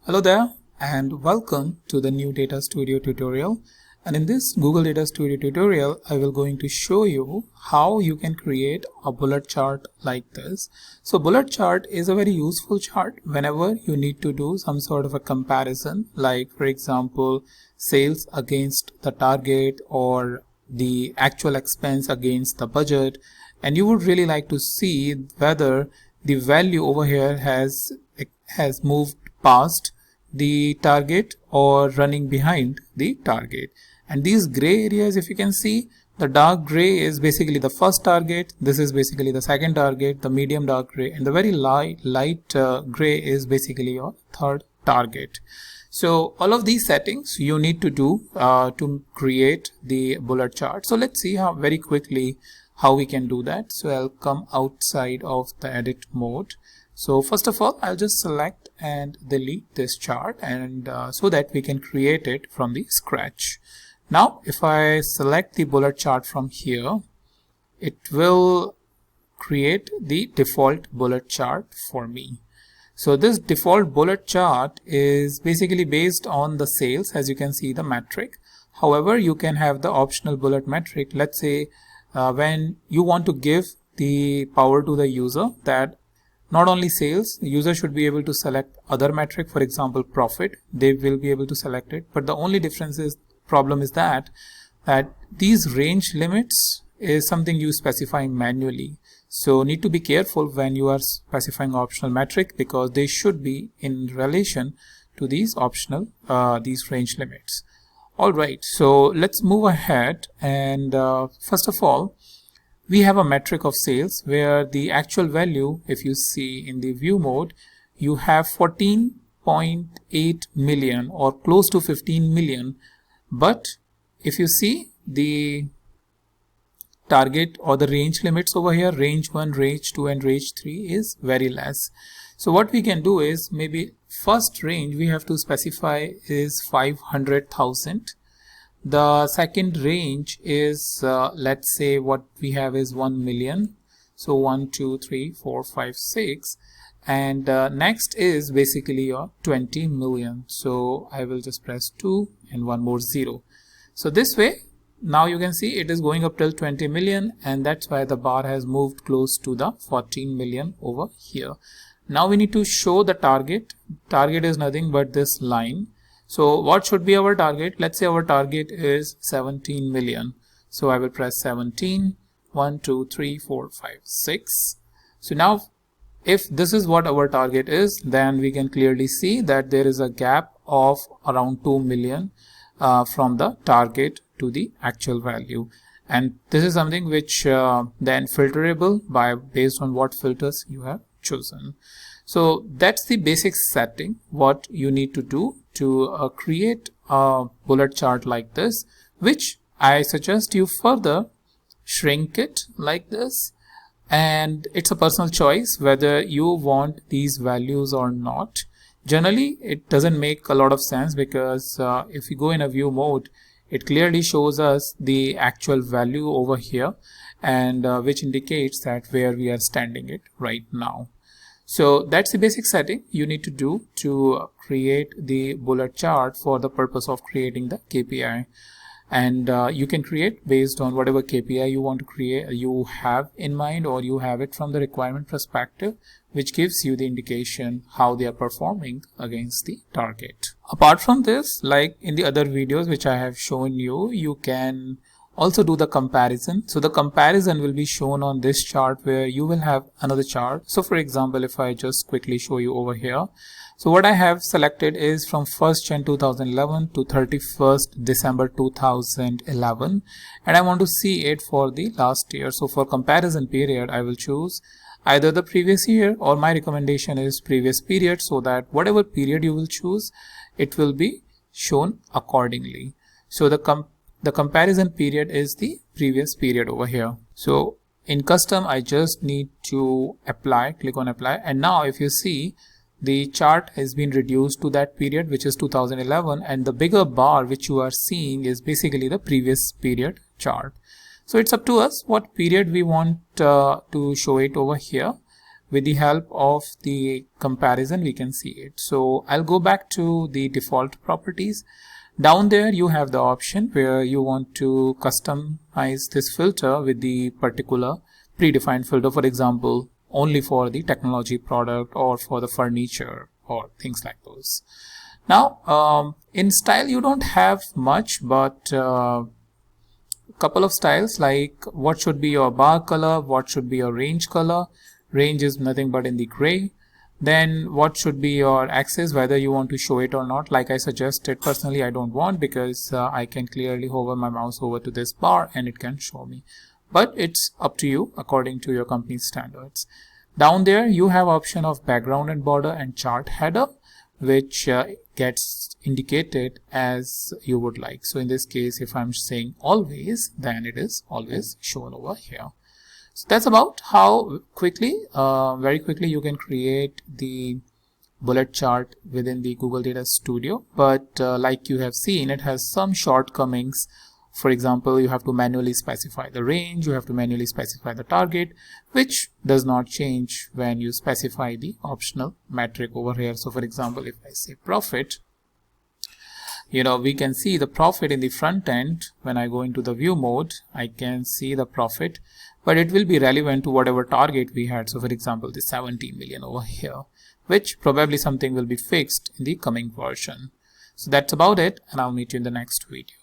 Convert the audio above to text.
Hello there and welcome to the new Data Studio tutorial. And in this Google Data Studio tutorial, I will going to show you how you can create a bullet chart like this. So bullet chart is a very useful chart whenever you need to do some sort of a comparison, like for example, sales against the target or the actual expense against the budget. And you would really like to see whether the value over here has moved past the target or running behind the target. And these gray areas, if you can see, the dark gray is basically the first target, this is basically the second target, the medium dark gray, and the very light gray is basically your third target. So all of these settings you need to do to create the bullet chart. So let's see how very quickly how we can do that. So I'll come outside of the edit mode. So first of all, I'll just select and delete this chart, and so that we can create it from the scratch. Now if I select the bullet chart from here, it will create the default bullet chart for me. So this default bullet chart is basically based on the sales, as you can see the metric. However, you can have the optional bullet metric. Let's say when you want to give the power to the user that not only sales, the user should be able to select other metric, for example profit, they will be able to select it. But the only problem is that these range limits is something you specify manually. So need to be careful when you are specifying optional metric, because they should be in relation to these optional these range limits. Alright, so let's move ahead, and first of all, we have a metric of sales where the actual value, if you see in the view mode, you have 14.8 million or close to 15 million. But if you see the target or the range limits over here, range 1, range 2 and range 3 is very less. So what we can do is, maybe first range we have to specify is 500,000. The second range is let's say what we have is 1 million. So 1, 2, 3, 4, 5, 6, and next is basically your 20 million. So I will just press 2 and one more 0. So this way now you can see it is going up till 20 million, and that's why the bar has moved close to the 14 million over here. Now we need to show the target. Target is nothing but this line. So what should be our target? Let's say our target is 17 million. So I will press 17, 1, 2, 3, 4, 5, 6. So now if this is what our target is, then we can clearly see that there is a gap of around 2 million from the target to the actual value. And this is something which then filterable based on what filters you have chosen. So that's the basic setting what you need to do to create a bullet chart like this, which I suggest you further shrink it like this, and it's a personal choice whether you want these values or not. Generally it doesn't make a lot of sense, because if you go in a view mode, it clearly shows us the actual value over here, and which indicates that where we are standing it right now. So that's the basic setting you need to do to create the bullet chart for the purpose of creating the KPI. And you can create based on whatever KPI you want to create, you have in mind, or you have it from the requirement perspective, which gives you the indication how they are performing against the target. Apart from this, like in the other videos which I have shown you, you can also do the comparison. So the comparison will be shown on this chart, where you will have another chart. So for example, if I just quickly show you over here, so what I have selected is from 1st Jan 2011 to 31st December 2011, and I want to see it for the last year. So for comparison period, I will choose either the previous year, or my recommendation is previous period, so that whatever period you will choose, it will be shown accordingly. So the comparison period is the previous period over here. So in custom, I just need to apply, click on apply, and now if you see, the chart has been reduced to that period, which is 2011, and the bigger bar which you are seeing is basically the previous period chart. So it's up to us what period we want to show it over here. with the help of the comparison we can see it. So I'll go back to the default properties. Down there you have the option where you want to customize this filter with the particular predefined filter, for example only for the technology product or for the furniture or things like those. Now in style you don't have much, but couple of styles like what should be your bar color, what should be your range color. Range is nothing but in the gray. Then what should be your axis, whether you want to show it or not. Like I suggested, personally I don't want, because I can clearly hover my mouse over to this bar and it can show me, but it's up to you according to your company's standards. Down there you have option of background and border and chart header, which gets indicated as you would like. So in this case, if I'm saying always, then it is always shown over here. So that's about how quickly, very quickly you can create the bullet chart within the Google Data Studio. But like you have seen, it has some shortcomings. For example, you have to manually specify the range, you have to manually specify the target, which does not change when you specify the optional metric over here. So for example, if I say profit, we can see the profit in the front end. When I go into the view mode, I can see the profit, but it will be relevant to whatever target we had. So for example, the 70 million over here, which probably something will be fixed in the coming version. So that's about it, and I'll meet you in the next video.